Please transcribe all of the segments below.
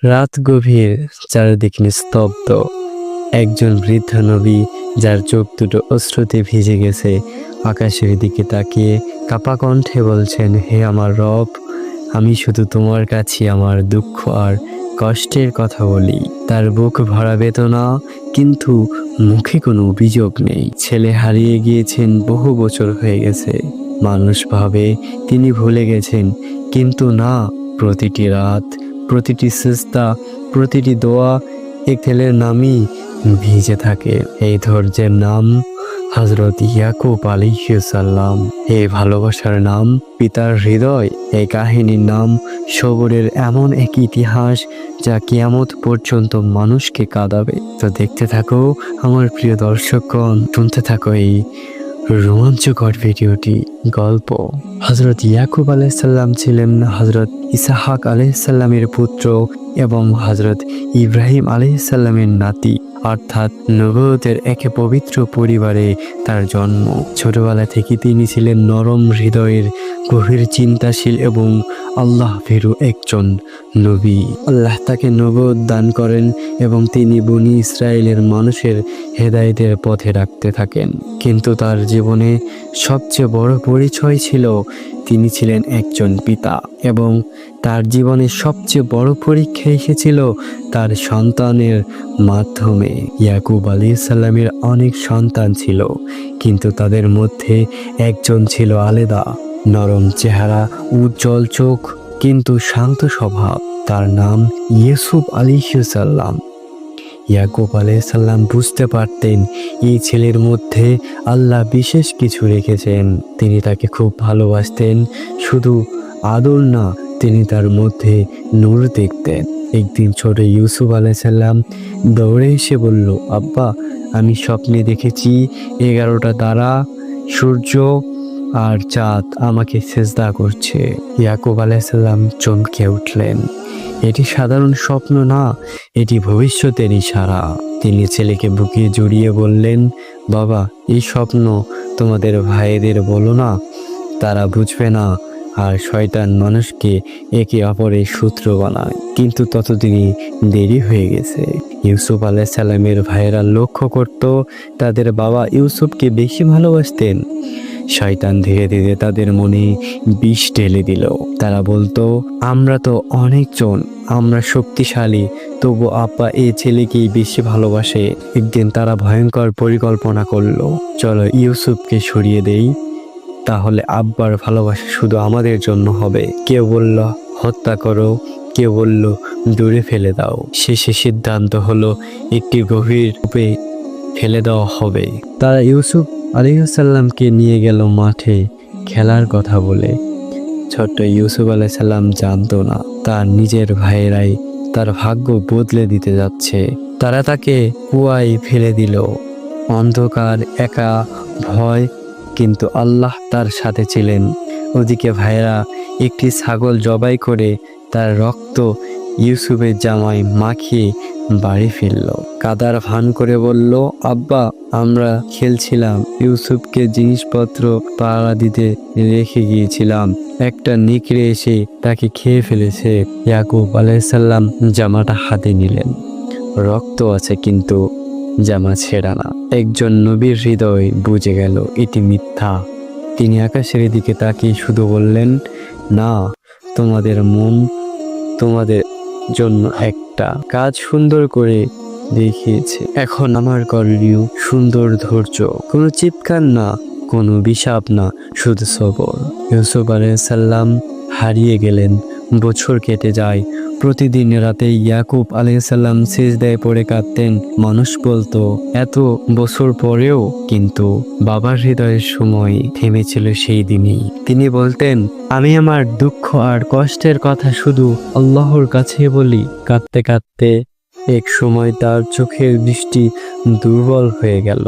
রাত গভীর, চারিদিক নিস্তব্ধ। একজন বৃদ্ধ নবী, যার চোখ দুটো অশ্রুতে ভিজে গেছে, আকাশের দিকে তাকিয়ে কাপা কণ্ঠে বলছেন, হে আমার রব, আমি শুধু তোমার কাছে আমার দুঃখ আর কষ্টের কথা বলি। তার বুক ভরা বেদনা, কিন্তু মুখে কোনো অভিযোগ নেই। ছেলে হারিয়ে গিয়েছেন, বহু বছর হয়ে গেছে। মানুষ ভাবে তিনি ভুলে গেছেন, কিন্তু না। প্রতিটি রাত, প্রতিটি সিজদা, প্রতিটি দোয়া এক ছেলের নামই ভিজে থাকে। এই ধৈর্যের নাম হযরত ইয়াকুব আলাইহিস সালাম। এই ভালোবাসার নাম পিতার হৃদয়। এই কাহিনীর নাম সবরের এমন এক ইতিহাস, যা কিয়ামত পর্যন্ত মানুষকে কাঁদাবে। তো দেখতে থাকো আমার প্রিয় দর্শকগণ, শুনতে থাকো এই রোমাঞ্চকর ভিডিওটি। গল্প। হযরত ইয়াকুব আলাইহিস সালাম ছিলেন হযরত ইসহাক আলাইহিস সালামের পুত্র এবং হযরত ইব্রাহিম আলাইহিস সালামের নাতি, অর্থাৎ নবুয়তের এক পবিত্র পরিবারে তার জন্ম। ছোটবেলা থেকে তিনি ছিলেন নরম হৃদয়ের, গভীর চিন্তাশীল এবং আল্লাহ ভীরু একজন নবী। আল্লাহ তাকে নবুয়ত দান করেন এবং তিনি বনী ইসরায়েলের মানুষের হেদায়েতের পথে রাখতে থাকেন। কিন্তু তার জীবনে সবচেয়ে বড় পরিচয় ছিল তিনি ছিলেন একজন পিতা, এবং তার জীবনে সবচেয়ে বড় পরীক্ষা এসেছিল তার সন্তানের মাধ্যমে। ইয়াকুব আলাইহিস সালামের অনেক সন্তান ছিল, কিন্তু তাদের মধ্যে একজন ছিল আলাদা। নরম চেহারা, উজ্জ্বল চোখ, কিন্তু শান্ত স্বভাব। তার নাম ইউসুফ আলাইহিস সালাম। ইয়াকুব আলাইহিস সালাম বুঝতে পারতেন এই ছেলের মধ্যে আল্লাহ বিশেষ কিছু রেখেছেন। তিনি তাকে খুব ভালোবাসতেন, শুধু আদর না, তিনি তার মধ্যে নূর দেখতেন। একদিন ছোট ইউসুফ আলাইহিস সালাম দৌড়ে এসে বলল, আব্বা, আমি স্বপ্নে দেখেছি 11টা তারা, সূর্য আর চাঁদ আমাকে সেজদা করছে। ইয়াকুব আলাইহিস সালাম চমকে উঠলেন। এটি সাধারণ স্বপ্ন না, এটি ভবিষ্যতের ইশারা। তিনি ছেলেকে বুকে জড়িয়ে বললেন, বাবা, এই স্বপ্ন তোমাদের ভাইদের বলো না, তারা বুঝবে না। আর শয়তান মানুষকে একে অপরের শত্রু বানায়। কিন্তু ততদিনই দেরি হয়ে গেছে। ইউসুফ আলাইহিস সালামের ভাইয়েরা লক্ষ্য করত তাদের বাবা ইউসুফকে বেশি ভালোবাসতেন। শয়তান ধীরে ধীরে তাদের মনে বিষ ঢেলে দিল। তারা বলতো, আমরা তো অনেকজন, আমরা শক্তিশালী, তবু আব্বা এই ছেলেকেই বেশি ভালোবাসে। একদিন তারা ভয়ঙ্কর পরিকল্পনা করলো, চলো ইউসুফকে সরিয়ে দেই, তাহলে আব্বার ভালোবাসা শুধু আমাদের জন্য হবে। কেউ বলল হত্যা করো, কেউ বলল দূরে ফেলে দাও। শেষে সিদ্ধান্ত হলো একটি গভীর কূপে ফেলে দেওয়া হবে। তারা ইউসুফ আলাইহিস সালামকে নিয়ে গেল মাঠে খেলার কথা বলে। ছোট্ট ইউসুফ আলাইহিস সালাম জানতো না তার নিজের ভাইয়েরাই তার ভাগ্য বদলে দিতে যাচ্ছে। তারা তাকে কুয়ায় ফেলে দিল। অন্ধকার, একা, ভয়, কিন্তু আল্লাহ তার সাথে ছিলেন। ওদিকে ভাইয়েরা একটি ছাগল জবাই করে তার রক্ত ইউসুফের জামায় মাখিয়ে বাড়ি ফিরল। কাদার ভান করে বলল, আব্বা, আমরা খেলছিলাম, ইউসুফকে জিনিসপত্র পাহারা দিতে রেখে গিয়েছিলাম, একটা নেকড়ে এসে তাকে খেয়ে ফেলেছে। ইয়াকুব আলাইহিস সালাম জামাটা হাতে নিলেন। রক্ত আছে, কিন্তু জামা ছেঁড়া না। একজন নবীর হৃদয় বুঝে গেল এটি মিথ্যা। তিনি আকাশের দিকে তাকিয়ে শুধু বললেন, না, তোমাদের মন তোমাদের জন্য একটা কাজ সুন্দর করে দেখিয়েছে। এখন আমার করণীয় সুন্দর ধৈর্য, কোনো চিৎকার না, কোনো বিষাপ না, শুধু সবর। ইউসুফ আলাইহিস সালাম হারিয়ে গেলেন। বছর কেটে যায়। প্রতিদিন রাতে ইয়াকুব আলাইহিস সালাম সিজদায় পড়ে কাঁদতেন। মানুষ বলতো, এত বছর পরেও, কিন্তু বাবার হৃদয়ের সময় থেমেছিল সেই দিনই। তিনি বলতেন, আমি আমার দুঃখ আর কষ্টের কথা শুধু আল্লাহর কাছে বলি। কাঁদতে কাঁদতে এক সময় তার চোখের দৃষ্টি দুর্বল হয়ে গেল,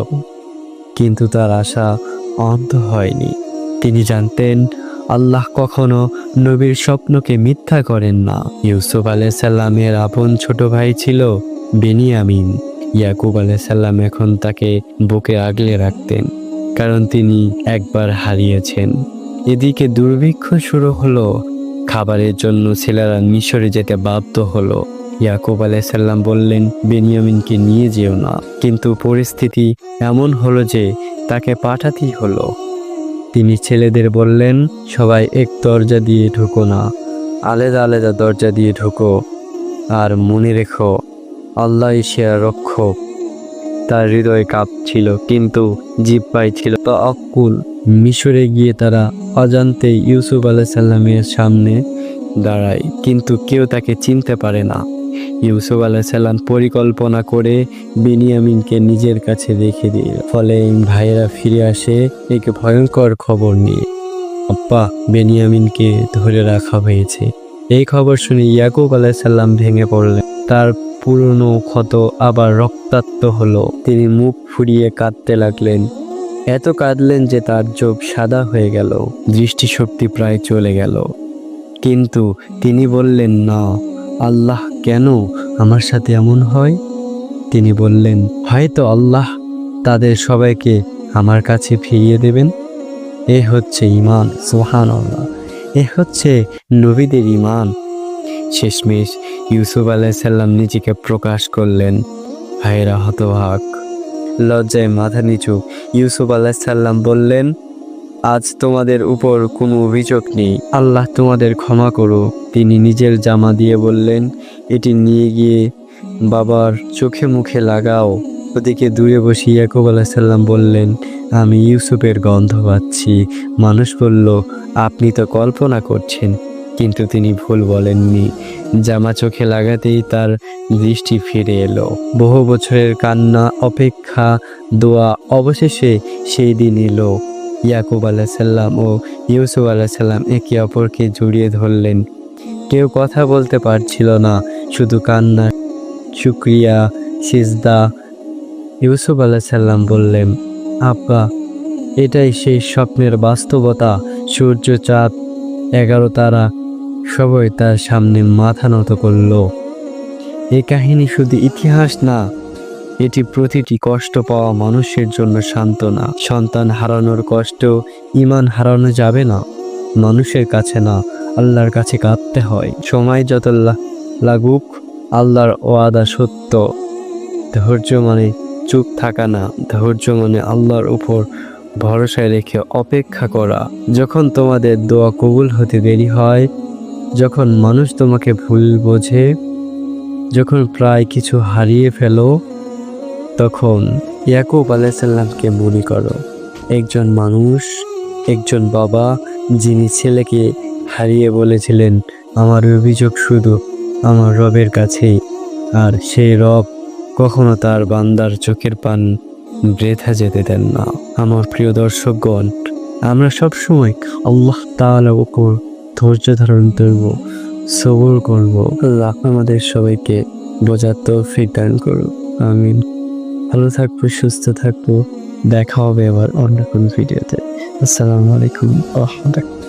কিন্তু তার আশা অন্ধ হয়নি। তিনি জানতেন আল্লাহ কখনো নবীর স্বপ্নকে মিথ্যা করেন না। ইউসুফ আলাইহিস সালামের আপন ছোট ভাই ছিল বেনিয়ামিন। ইয়াকুব আলাইহিস সালাম এখন তাকে বুকে আগলে রাখতেন, কারণ তিনি একবার হারিয়েছেন। এদিকে দুর্ভিক্ষ শুরু হলো। খাবারের জন্য ছেলেরা মিশরে যেতে বাধ্য হলো। ইয়াকুব আলাইসাল্লাম বললেন, বেনিয়ামিনকে নিয়ে যেও না। কিন্তু পরিস্থিতি এমন হলো যে তাকে পাঠাতেই হলো। তিনি ছেলেদের বললেন, সবাই এক দরজা দিয়ে ঢুকো না, আলাদা আলাদা দরজা দিয়ে ঢুকো। আর মনে রেখো, আল্লাহই সেরা রক্ষক। তার হৃদয় কাঁপছিল, কিন্তু জিহ্বায় ছিল তাওয়াক্কুল। মিশরে গিয়ে তারা অজান্তেই ইউসুফ আলাইসাল্লামের সামনে দাঁড়ায়, কিন্তু কেউ তাকে চিনতে পারে না। ইউসুফ আলাইসাল্লাম পরিকল্পনা করে বেনিয়ামিনকে নিজের কাছে রেখে দিল। ফলে ভাইয়েরা ফিরে আসে এক ভয়ঙ্কর খবর নিয়ে, আব্বা, বেনিয়ামিনকে ধরে রাখা হয়েছে। এই খবর শুনে ইয়াকুব আলাইসাল্লাম ভেঙে পড়লেন। তার পুরনো ক্ষত আবার রক্তাক্ত হলো। তিনি মুখ ফুরিয়ে কাঁদতে লাগলেন। এত কাঁদলেন যে তার চোখ সাদা হয়ে গেল, দৃষ্টিশক্তি প্রায় চলে গেল। কিন্তু তিনি বললেন, না, আল্লাহ কেন আমার সাথে এমন হয়? তিনি বললেন, হয়তো আল্লাহ তাদের সবাইকে আমার কাছে ফিরিয়ে দেবেন। এ হচ্ছে ঈমান, সুবহানাল্লাহ। এ হচ্ছে নবীদের ঈমান। শেষমেশ ইউসুফ আলাইসাল্লাম নিজেকে প্রকাশ করলেন। ভাইয়েরা হতবাক, লজ্জায় মাথা নিচু। ইউসুফ আলাইসাল্লাম বললেন, আজ তোমাদের উপর কোনো অভিযোগ নেই, আল্লাহ তোমাদের ক্ষমা করো। তিনি নিজের জামা দিয়ে বললেন, এটি নিয়ে গিয়ে বাবার চোখে মুখে লাগাও। ওদিকে দূরে বসে ইয়াকুব আলাইসাল্লাম বললেন, আমি ইউসুফের গন্ধ পাচ্ছি। মানুষ বলল, আপনি তো কল্পনা করছেন। কিন্তু তিনি ভুল বলেননি। জামা চোখে লাগাতেই তার দৃষ্টি ফিরে এলো। বহু বছরের কান্না, অপেক্ষা, দোয়া, অবশেষে সেই দিন এলো। ইয়াকুব আলাইসাল্লাম ও ইউসুফ আলাইসাল্লাম একে অপরকে জড়িয়ে ধরলেন। কেউ কথা বলতে পারছিল না, শুধু কান্না, শুকরিয়া, সিজদা। ইউসুফ আলাইসাল্লাম বললেন, আব্বা, এটাই সেই স্বপ্নের বাস্তবতা। সূর্য, চাঁদ, 11 তারা সবাই তার সামনে মাথা নত করল। এই কাহিনী শুধু ইতিহাস না, এটি প্রতিটি কষ্ট পাওয়া মানুষের জন্য সান্ত্বনা। সন্তান হারানোর কষ্ট, ঈমান হারানো যাবে না। মানুষের কাছে না, আল্লাহর কাছে কাঁদতে হয়। সময় যত লাগুক, আল্লাহর ওয়াদা সত্য। ধৈর্য মানে চুপ থাকা না, ধৈর্য মানে আল্লাহর উপর ভরসা রেখে অপেক্ষা করা। যখন তোমাদের দোয়া কবুল হতে দেরি হয়, যখন মানুষ তোমাকে ভুল বোঝে, যখন প্রায় কিছু হারিয়ে ফেলো, তখন ইয়াকুব আলাইসাল্লামকে মনে করো। একজন মানুষ, একজন বাবা, যিনি ছেলেকে হারিয়ে বলেছিলেন, আমার অভিযোগ শুধু আমার রবের কাছেই। আর সেই রব কখনো তার বান্দার চোখের পান বৃথা যেতে দেন না। আমার প্রিয় দর্শকগণ, আমরা সবসময় আল্লাহ তাআলার উপর ধৈর্য ধারণ করব, সবর করব। আল্লাহ আমাদের সবাইকে বোঝার তৌফিক দান করুন। আমিন। ভালো থাকবো, সুস্থ থাকবো। দেখা হবে আবার অন্য কোনো ভিডিওতে। আসসালামু আলাইকুম ওয়া রাহমাতুল্লাহ।